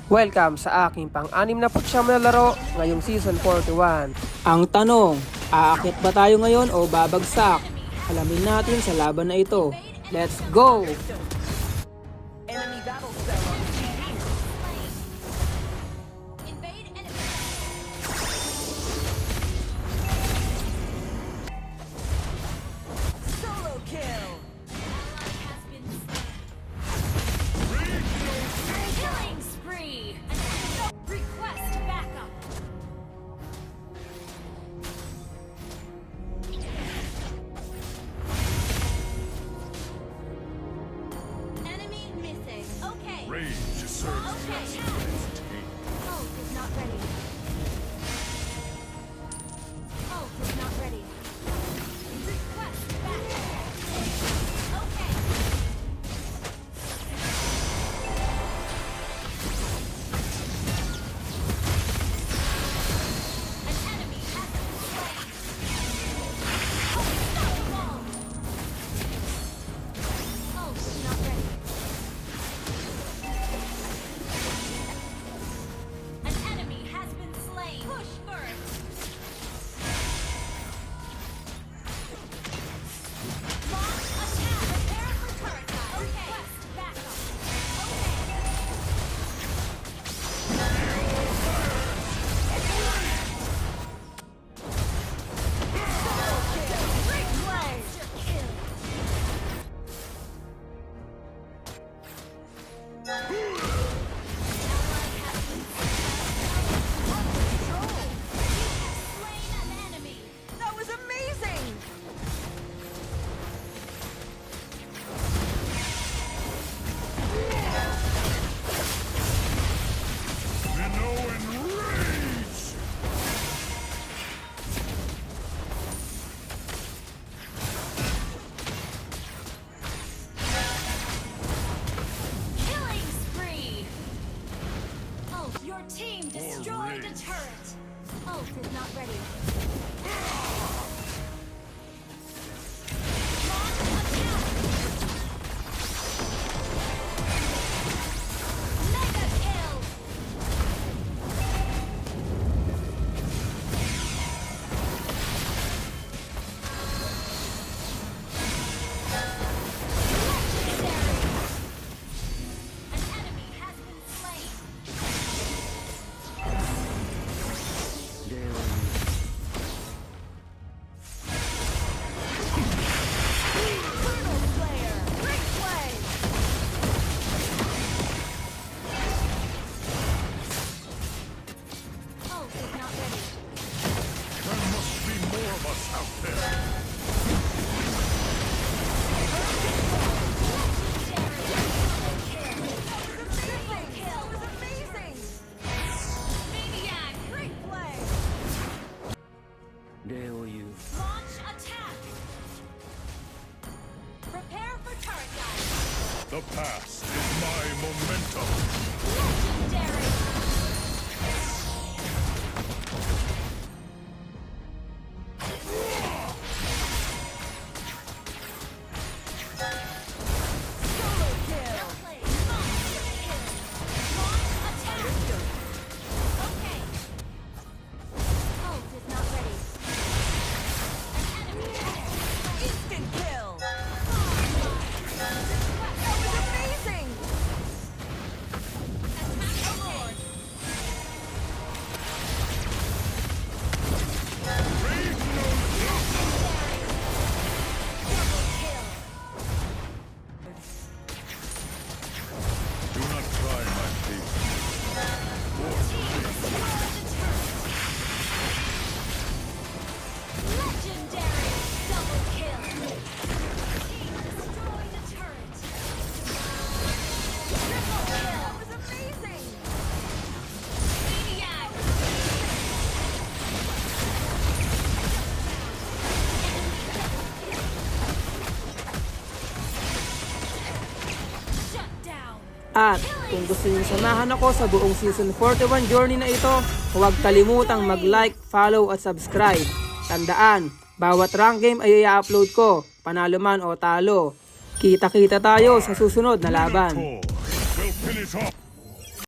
Welcome sa aking pang-anim na putsyam na laro ngayong Season 41. Ang tanong, aakyat ba tayo ngayon o babagsak? Alamin natin sa laban na ito. Let's go! Enemy battle cell on the TV. Solo kill. Killing spree. Request backup. Enemy missing. Okay. Rage surges. Okay. Ult is not ready. Ult is not ready. Request backup. Okay. An enemy has been slain. Unstoppable. Ult is not ready. An enemy has been slain. Push first. Launch attack. Prepare for turret. Okay. Request backup. Okay. Great play. Monster kill. Slain an enemy. That was amazing. Minoan rage! Killing spree. Ult, your team destroyed a rage. turret. Ult is not ready. Launch attack. Mega kill. Legendary. An enemy has been slain. Brutal player. Great play. Ult is not ready. There must be more of us out there. That was amazing. Maniac. Great play. Launch attack. Prepare for turret dive. The past is my momentum. Legendary. Solo kill. Play. Monster kill. Launch attack. Okay. Ult is not ready. An enemy has Instant kill. That request. was amazing. Attack aboard. Double kill. Do not try my patience. Legendary double kill. Team destroyed the turret. Triple kill. That was amazing. Maniac. Shut down. At kung gusto niyo samahan ako sa buong Season 41 journey na ito, huwag kalimutang mag-like, follow at subscribe. Tandaan, bawat rank game ay i-upload ko, panalo man o talo. Kita-kita tayo sa susunod na laban. Tor will finish off.